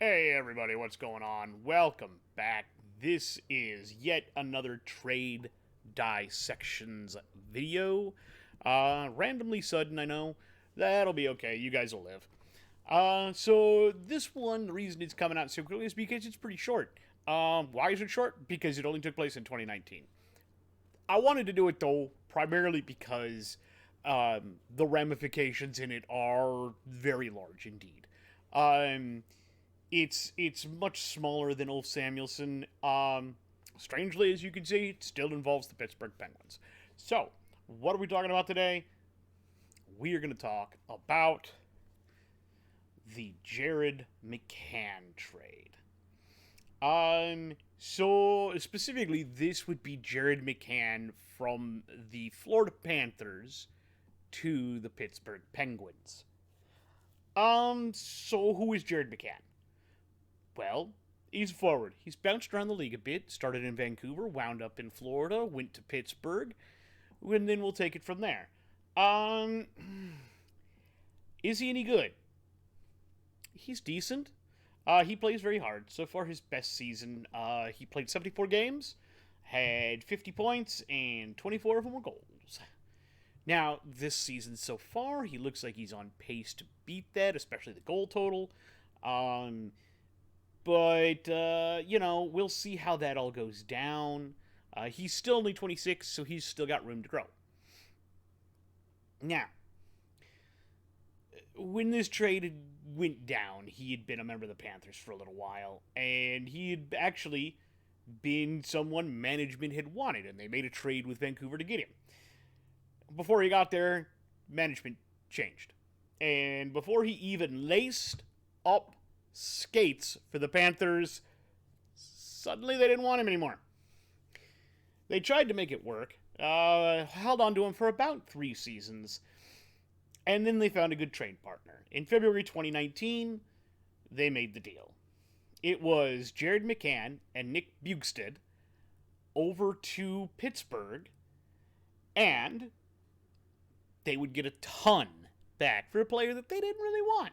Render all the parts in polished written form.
Hey everybody, what's going on? Welcome back. This is yet another Trade Dissections video. Randomly sudden, I know. That'll be okay, you guys will live. So this one, the reason it's coming out so quickly is because it's pretty short. Why is it short? Because it only took place in 2019. I wanted to do it though, primarily because the ramifications in it are very large indeed. Um, it's much smaller than Ulf Samuelsson. Strangely, as you can see, it still involves the Pittsburgh Penguins. So, what are we talking about today? We are going to talk about the Jared McCann trade. So specifically, this would be Jared McCann from the Florida Panthers to the Pittsburgh Penguins. So who is Jared McCann? Well, he's a forward. He's bounced around the league a bit. Started in Vancouver, wound up in Florida, went to Pittsburgh, and then we'll take it from there. Is he any good? He's decent. He plays very hard. So far, his best season, he played 74 games, had 50 points, and 24 of them were goals. Now, this season so far, he looks like he's on pace to beat that, especially the goal total. But we'll see how that all goes down. He's still only 26, so he's still got room to grow. Now, when this trade went down, he had been a member of the Panthers for a little while, and he had actually been someone management had wanted, and they made a trade with Vancouver to get him. Before he got there, management changed. And before he even laced up skates for the Panthers, suddenly they didn't want him anymore. They tried to make it work, held on to him for about 3 seasons, and then they found a good trade partner. In February 2019, they made the deal. It was Jared McCann and Nick Bjugstad over to Pittsburgh, and they would get a ton back for a player that they didn't really want.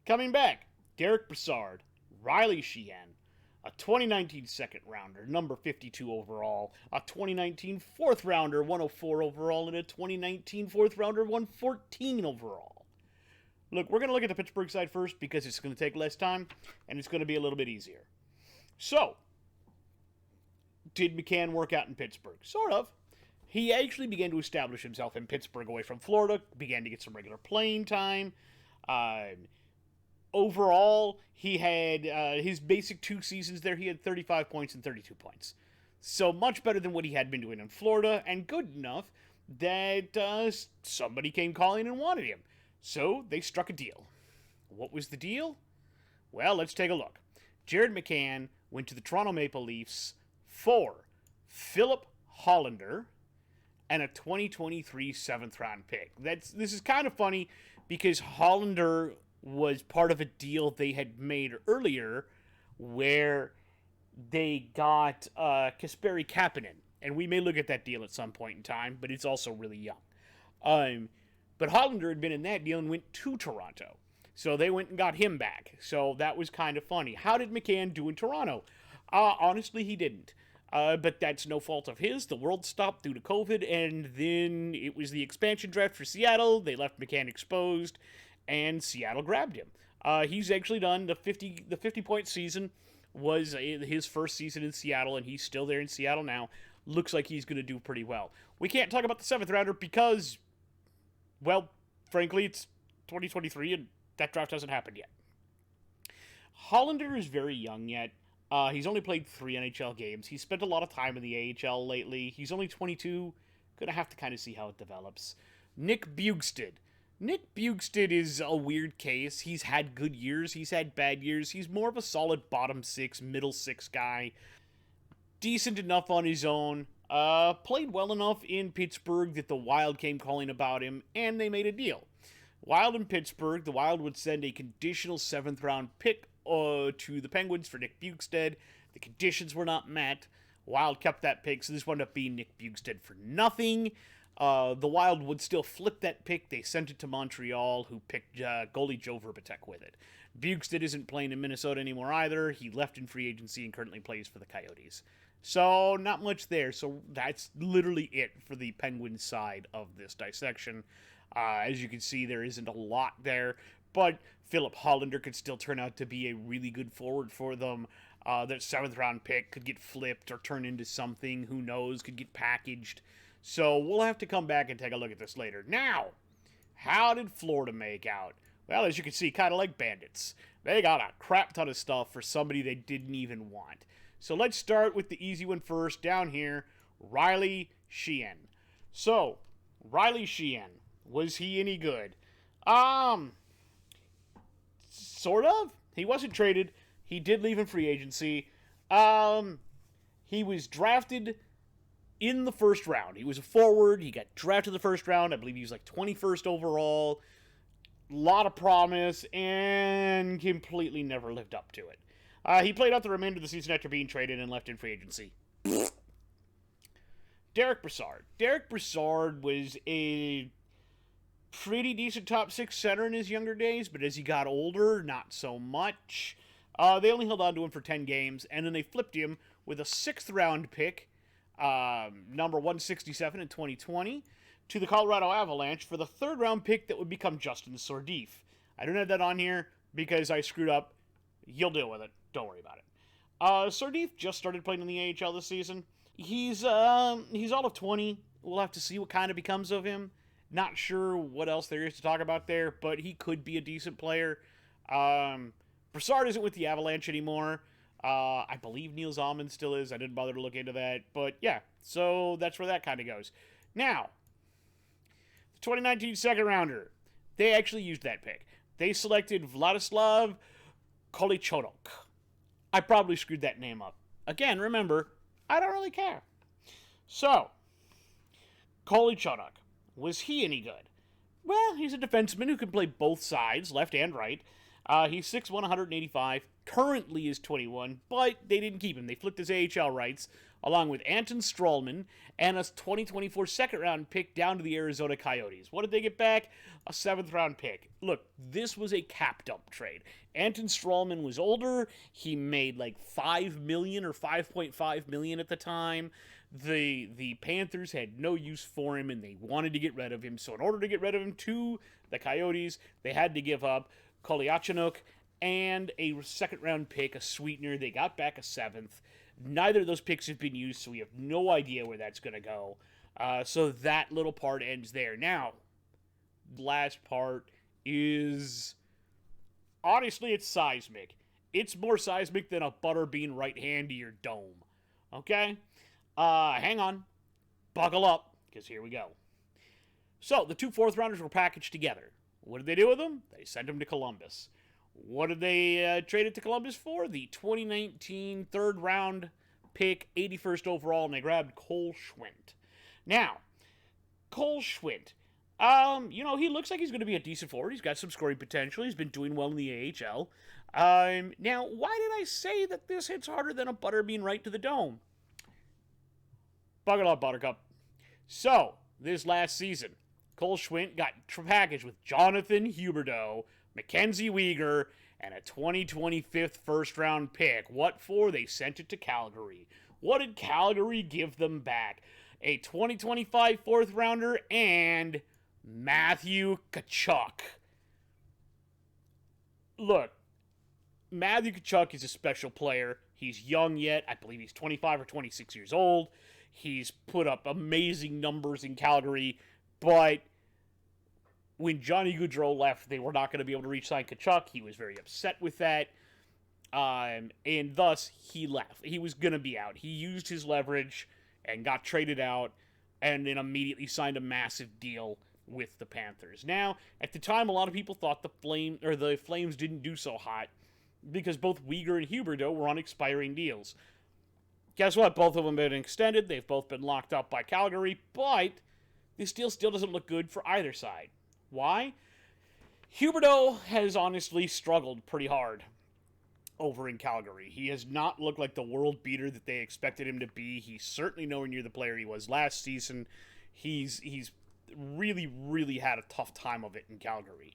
Coming back, Derek Brassard, Riley Sheehan, a 2019 second rounder, number 52 overall, a 2019 fourth rounder, 104 overall, and a 2019 fourth rounder, 114 overall. Look, we're going to look at the Pittsburgh side first because it's going to take less time and it's going to be a little bit easier. So, did McCann work out in Pittsburgh? Sort of. He actually began to establish himself in Pittsburgh away from Florida, began to get some regular playing time. Overall, he had his basic 2 seasons there, he had 35 points and 32 points. So much better than what he had been doing in Florida, and good enough that somebody came calling and wanted him. So they struck a deal. What was the deal? Well, let's take a look. Jared McCann went to the Toronto Maple Leafs for Philip Hollander and a 2023 7th round pick. This is kind of funny because Hollander was part of a deal they had made earlier where they got Kasperi Kapanen. And we may look at that deal at some point in time, but it's also really young. But Hollander had been in that deal and went to Toronto. So they went and got him back. So that was kind of funny. How did McCann do in Toronto? Honestly, he didn't. But that's no fault of his. The world stopped due to COVID, and then it was the expansion draft for Seattle. They left McCann exposed, and Seattle grabbed him. He's actually done the 50 point season was his first season in Seattle, and he's still there in Seattle now. Looks like he's going to do pretty well. We can't talk about the 7th rounder because, well, frankly, it's 2023 and that draft hasn't happened yet. Hollander is very young yet. He's only played 3 NHL games. He's spent a lot of time in the AHL lately. He's only 22. Gonna have to kind of see how it develops. Nick Bjugstad. Nick Bjugstad is a weird case. He's had good years. He's had bad years. He's more of a solid bottom 6, middle 6 guy. Decent enough on his own. Played well enough in Pittsburgh that the Wild came calling about him, and they made a deal. Wild in Pittsburgh, the Wild would send a conditional 7th round pick to the Penguins for Nick Bjugstad. The conditions were not met. Wild kept that pick, so this wound up being Nick Bjugstad for nothing. The Wild would still flip that pick. They sent it to Montreal, who picked goalie Joe Verbitek with it. Bukestad isn't playing in Minnesota anymore either. He left in free agency and currently plays for the Coyotes. So, not much there. So, that's literally it for the Penguins side of this dissection. As you can see, there isn't a lot there, but Philip Hollander could still turn out to be a really good forward for them. That 7th round pick could get flipped or turn into something. Who knows? Could get packaged. So, we'll have to come back and take a look at this later. Now, how did Florida make out? Well, as you can see, kind of like bandits. They got a crap ton of stuff for somebody they didn't even want. So let's start with the easy one first, down here, Riley Sheehan. So, Riley Sheehan, was he any good? Sort of. He wasn't traded. He did leave in free agency. He was drafted in the first round. He was a forward. He got drafted in the first round. I believe he was like 21st overall. A lot of promise, and completely never lived up to it. He played out the remainder of the season after being traded and left in free agency. Derek Brassard. Derek Brassard was a pretty decent top 6 center in his younger days, but as he got older, not so much. They only held on to him for 10 games, and then they flipped him with a 6th round pick, number 167 in 2020, to the Colorado Avalanche for the 3rd round pick that would become Justin Sordif. I don't have that on here because I screwed up. You'll deal with it. Don't worry about it. Sordif just started playing in the AHL this season. He's all of 20. We'll have to see what kind of becomes of him. Not sure what else there is to talk about there, but he could be a decent player. Brassard isn't with the Avalanche anymore. I believe Neil Zalman still is. I didn't bother to look into that. But yeah, so that's where that kind of goes. Now, the 2019 second rounder. They actually used that pick. They selected Vladislav Kolichonok. I probably screwed that name up. Again, remember, I don't really care. So, Kolichonok. Was he any good? Well, he's a defenseman who can play both sides, left and right. He's 6'1", 185, currently is 21, but they didn't keep him. They flipped his AHL rights, along with Anton Stralman, and a 2024 second-round pick down to the Arizona Coyotes. What did they get back? A 7th-round pick. Look, this was a cap dump trade. Anton Stralman was older. He made like $5 million or $5.5 million at the time. The Panthers had no use for him, and they wanted to get rid of him. So in order to get rid of him to the Coyotes, they had to give up Koliachinook and a 2nd-round pick, a sweetener. They got back a 7th. Neither of those picks have been used, so we have no idea where that's going to go. So that little part ends there. Now, the last part is, honestly, it's seismic. It's more seismic than a butter bean right hand to your dome. Okay? Hang on. Buckle up, because here we go. So, the 2 4th-rounders were packaged together. What did they do with them? They sent them to Columbus. What did they trade it to Columbus for? The 2019 3rd-round pick, 81st overall, and they grabbed Cole Schwindt. Now, Cole Schwindt, he looks like he's going to be a decent forward. He's got some scoring potential. He's been doing well in the AHL. Now, why did I say that this hits harder than a butter bean right to the dome? Buckle up, Buttercup. So, this last season, Cole Schwindt got packaged with Jonathan Huberdeau, Mackenzie Weegar, and a 2025 first-round pick. What for? They sent it to Calgary. What did Calgary give them back? A 2025 4th-rounder and Matthew Tkachuk. Look, Matthew Tkachuk is a special player. He's young yet. I believe he's 25 or 26 years old. He's put up amazing numbers in Calgary, but when Johnny Gaudreau left, they were not going to be able to re-sign Tkachuk. He was very upset with that, and thus he left. He was going to be out. He used his leverage and got traded out, and then immediately signed a massive deal with the Panthers. Now, at the time, a lot of people thought the Flames didn't do so hot because both Weegar and Huberdeau were on expiring deals. Guess what? Both of them have been extended. They've both been locked up by Calgary, but this deal still doesn't look good for either side. Why? Huberdeau has honestly struggled pretty hard over in Calgary. He has not looked like the world beater that they expected him to be. He's certainly nowhere near the player he was last season. He's really, really had a tough time of it in Calgary.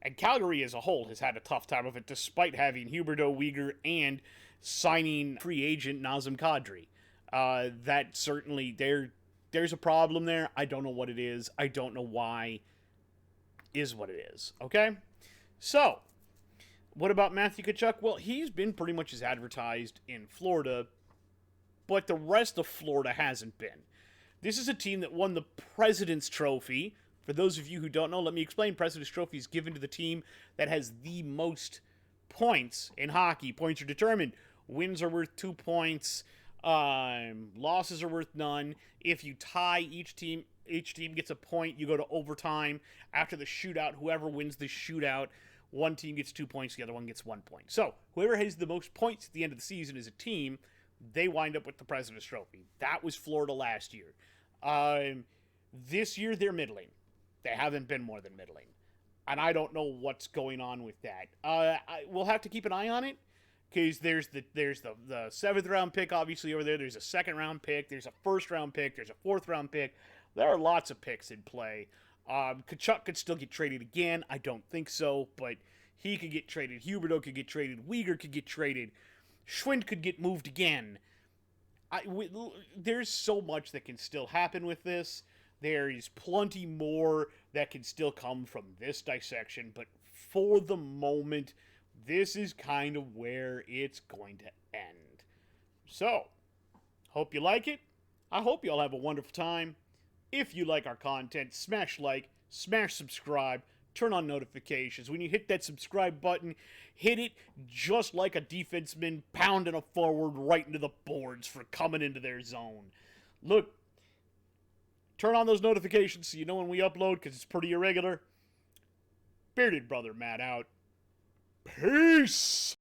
And Calgary as a whole has had a tough time of it, despite having Huberdeau, Uyghur, and signing free agent Nazem Kadri. That certainly, there's a problem there. I don't know what it is. I don't know why. Is what it is. Okay? So, what about Matthew Tkachuk? Well, he's been pretty much as advertised in Florida, but the rest of Florida hasn't been. This is a team that won the President's Trophy. For those of you who don't know, let me explain. President's Trophy is given to the team that has the most points in hockey. Points are determined. Wins are worth 2 points. Losses are worth none. If you tie, each team gets a point. You go to overtime. After the shootout, whoever wins the shootout, one team gets 2 points, the other one gets 1 point. So, whoever has the most points at the end of the season as a team, they wind up with the President's Trophy. That was Florida last year. This year, they're middling. They haven't been more than middling. And I don't know what's going on with that. We'll have to keep an eye on it, because there's the 7th round pick, obviously, over there. There's a 2nd round pick. There's a 1st round pick. There's a 4th round pick. There are lots of picks in play. Tkachuk could still get traded again. I don't think so, but he could get traded. Huberdeau could get traded. Uyghur could get traded. Schwind could get moved again. There's so much that can still happen with this. There is plenty more that can still come from this dissection, but for the moment, this is kind of where it's going to end. So, hope you like it. I hope you all have a wonderful time. If you like our content, smash like, smash subscribe, turn on notifications. When you hit that subscribe button, hit it just like a defenseman pounding a forward right into the boards for coming into their zone. Look, turn on those notifications so you know when we upload, because it's pretty irregular. Bearded Brother Matt out. Peace!